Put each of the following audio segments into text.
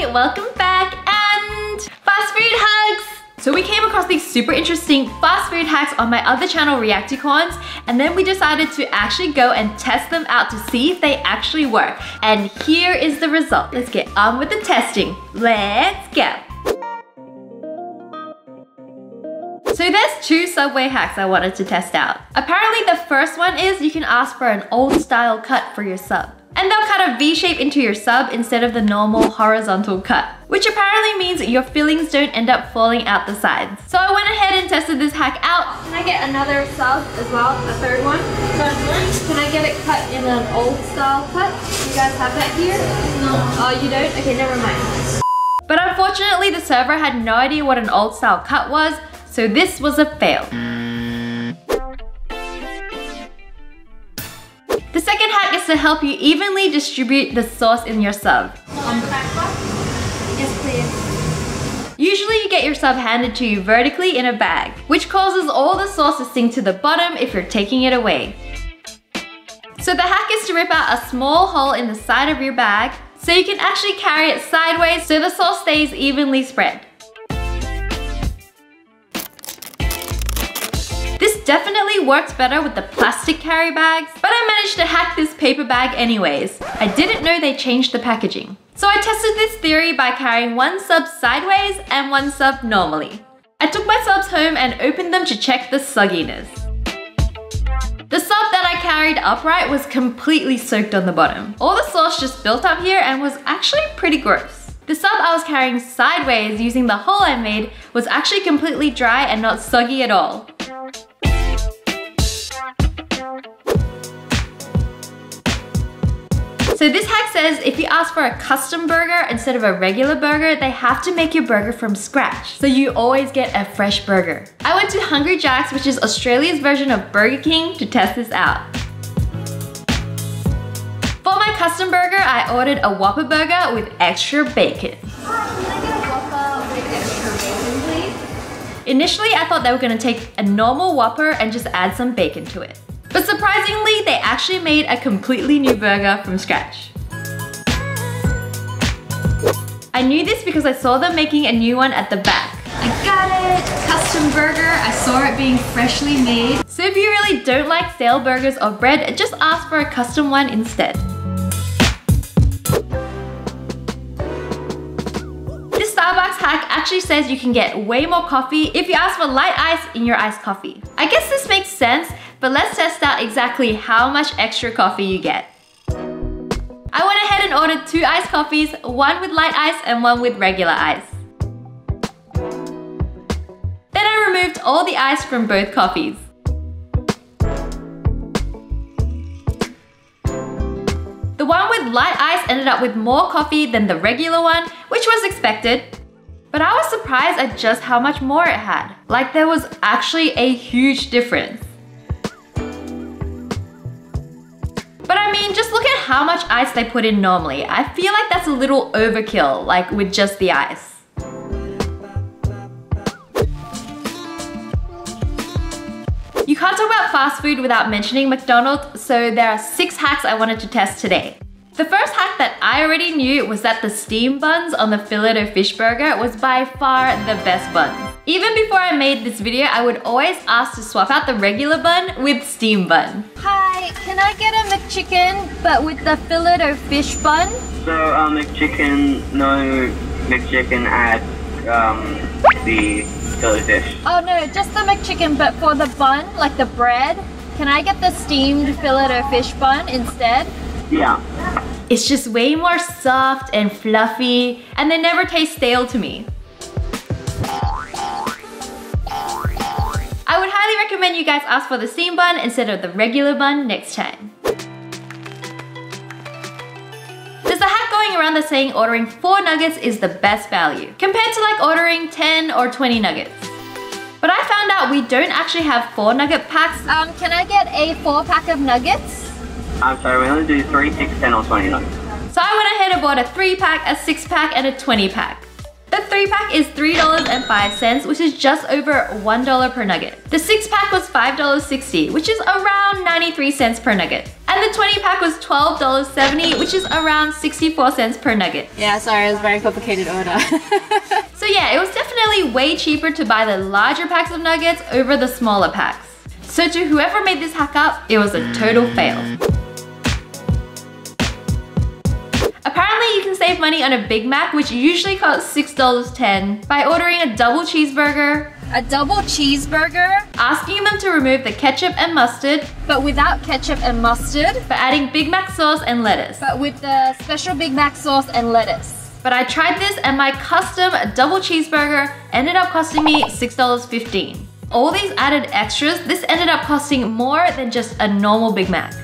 everybody, welcome back and fast food hugs! So we came across these super interesting fast food hacks on my other channel, Reacticorns, and then we decided to actually go and test them out to see if they actually work. And here is the result. Let's get on with the testing. Let's go! So there's two Subway hacks I wanted to test out. Apparently the first one is you can ask for an old style cut for your sub. And they'll cut a V shape into your sub instead of the normal horizontal cut, which apparently means your fillings don't end up falling out the sides. So I went ahead and tested this hack out. Can I get another sub as well, a third one? Can I get it cut in an old style cut? You guys have that here? No. Oh, you don't? Okay, never mind. But unfortunately the server had no idea what an old style cut was, so this was a fail. The second hack is to help you evenly distribute the sauce in your sub. Yes, please. Usually you get your sub handed to you vertically in a bag, which causes all the sauce to sink to the bottom if you're taking it away. So the hack is to rip out a small hole in the side of your bag so you can actually carry it sideways so the sauce stays evenly spread. This definitely works better with the plastic carry bags, but I managed to hack this paper bag anyways. I didn't know they changed the packaging. So I tested this theory by carrying one sub sideways and one sub normally. I took my subs home and opened them to check the sogginess. The sub that I carried upright was completely soaked on the bottom. All the sauce just built up here and was actually pretty gross. The sub I was carrying sideways using the hole I made was actually completely dry and not soggy at all. So this hack says if you ask for a custom burger instead of a regular burger, they have to make your burger from scratch. So you always get a fresh burger. I went to Hungry Jack's, which is Australia's version of Burger King, to test this out. For my custom burger, I ordered a Whopper burger with extra bacon. Hi, can I get a Whopper with extra bacon, please? Initially, I thought they were gonna take a normal Whopper and just add some bacon to it. But surprisingly, they actually made a completely new burger from scratch. I knew this because I saw them making a new one at the back. I got it! Custom burger. I saw it being freshly made. So if you really don't like stale burgers or bread, just ask for a custom one instead. This Starbucks hack actually says you can get way more coffee if you ask for light ice in your iced coffee. I guess this makes sense, but let's test out exactly how much extra coffee you get. I went ahead and ordered 2 iced coffees, one with light ice and one with regular ice. Then I removed all the ice from both coffees. The one with light ice ended up with more coffee than the regular one, which was expected. But I was surprised at just how much more it had. Like there was actually a huge difference. But I mean, just look at how much ice they put in normally. I feel like that's a little overkill, like with just the ice. You can't talk about fast food without mentioning McDonald's, so there are 6 hacks I wanted to test today. The first hack that I already knew was that the steam buns on the Filet-O-Fish burger was by far the best buns. Even before I made this video, I would always ask to swap out the regular bun with steam bun. Hi, can I get a McChicken but with the Filet-O-Fish bun? So McChicken, no McChicken add the Filet-O-Fish. Oh no, just the McChicken but for the bun, like the bread, can I get the steamed Filet-O-Fish bun instead? Yeah. It's just way more soft and fluffy, and they never taste stale to me. I would highly recommend you guys ask for the steam bun instead of the regular bun next time. There's a hack going around that's saying ordering 4 nuggets is the best value, compared to like ordering 10 or 20 nuggets. But I found out we don't actually have 4 nugget packs. Can I get a 4-pack of nuggets? I'm sorry, we only do 3, 6, 10 or 20 nuggets. So I went ahead and bought a 3-pack, a 6-pack, and a 20-pack. The 3-pack is $3.05, which is just over $1 per nugget. The 6-pack was $5.60, which is around 93 cents per nugget. And the 20 pack was $12.70, which is around 64 cents per nugget. Yeah, sorry, it was a very complicated order. So yeah, it was definitely way cheaper to buy the larger packs of nuggets over the smaller packs. So to whoever made this hack up, it was a total fail. Apparently you can save money on a Big Mac, which usually costs $6.10, by ordering a double cheeseburger. A double cheeseburger? Asking them to remove the ketchup and mustard, but without ketchup and mustard. but adding Big Mac sauce and lettuce. But with the special Big Mac sauce and lettuce. But I tried this and my custom double cheeseburger ended up costing me $6.15. All these added extras, this ended up costing more than just a normal Big Mac.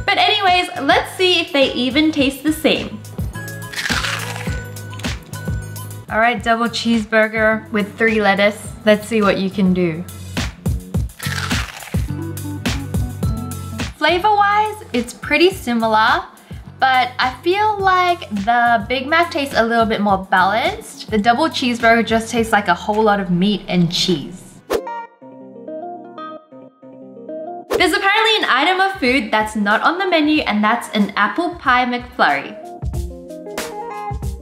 But anyways, let's see if they even taste the same. Alright, double cheeseburger with 3 lettuce. Let's see what you can do. Flavor-wise, it's pretty similar, but I feel like the Big Mac tastes a little bit more balanced. The double cheeseburger just tastes like a whole lot of meat and cheese. There's apparently an item of food that's not on the menu, and that's an apple pie McFlurry.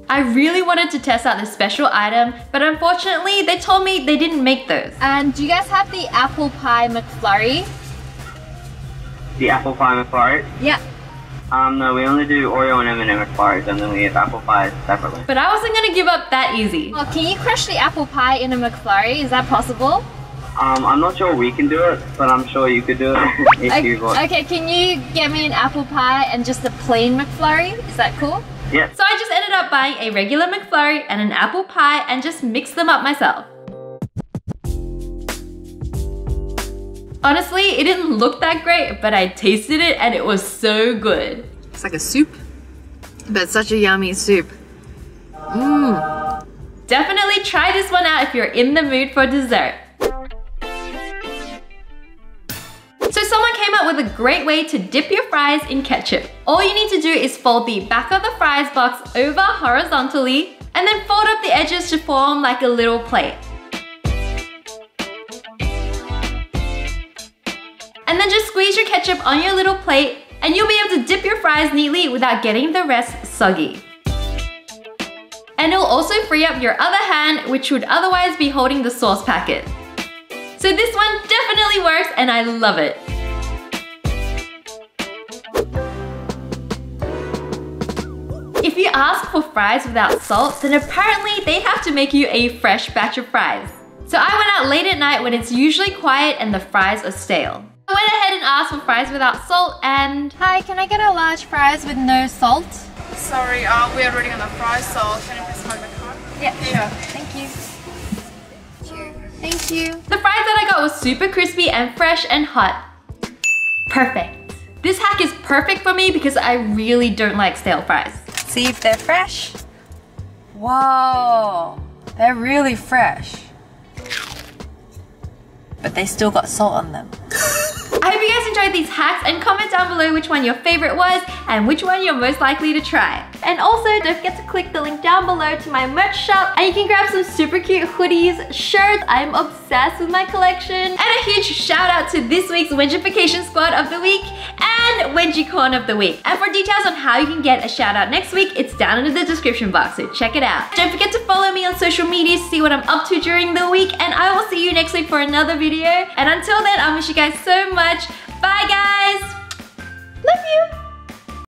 I really wanted to test out this special item, but unfortunately they told me they didn't make those. And do you guys have the apple pie McFlurry? The apple pie McFlurry? Yeah. No, we only do Oreo and M&M McFlurries, and then we have apple pies separately. But I wasn't gonna give up that easy. Well, can you crush the apple pie in a McFlurry? Is that possible? I'm not sure we can do it, but I'm sure you could do it if you want. Okay, can you get me an apple pie and just a plain McFlurry? Is that cool? Yep. So I just ended up buying a regular McFlurry and an apple pie and just mixed them up myself. Honestly, it didn't look that great, but I tasted it and it was so good. It's like a soup, but it's such a yummy soup. Mmm. Definitely try this one out if you're in the mood for dessert. So someone came up with a great way to dip your fries in ketchup. All you need to do is fold the back of the fries box over horizontally and then fold up the edges to form like a little plate. And then just squeeze your ketchup on your little plate and you'll be able to dip your fries neatly without getting the rest soggy. And it'll also free up your other hand, which would otherwise be holding the sauce packet. So this one definitely works and I love it. If you ask for fries without salt, then apparently they have to make you a fresh batch of fries. So I went out late at night when it's usually quiet and the fries are stale. I went ahead and asked for fries without salt and... Hi, can I get a large fries with no salt? Sorry, we're already on the fries, so can you please hold the card? Yeah, sure. Thank you. Thank you. The fries that I got was super crispy and fresh and hot. Perfect. This hack is perfect for me because I really don't like stale fries. See if they're fresh. Whoa, they're really fresh. But they still got salt on them. I hope you guys enjoyed these hacks and comment down below which one your favorite was and which one you're most likely to try. And also don't forget to click the link down below to my merch shop and you can grab some super cute hoodies, shirts. I'm obsessed with my collection. And a huge shout out to this week's Wengification Squad of the Week and Wengie Corn of the Week. And for details on how you can get a shout out next week, it's down in the description box, so check it out. Don't forget to follow me on social media to see what I'm up to during the week, and I will see you next week for another video. And until then, I wish you guys so much. Bye guys!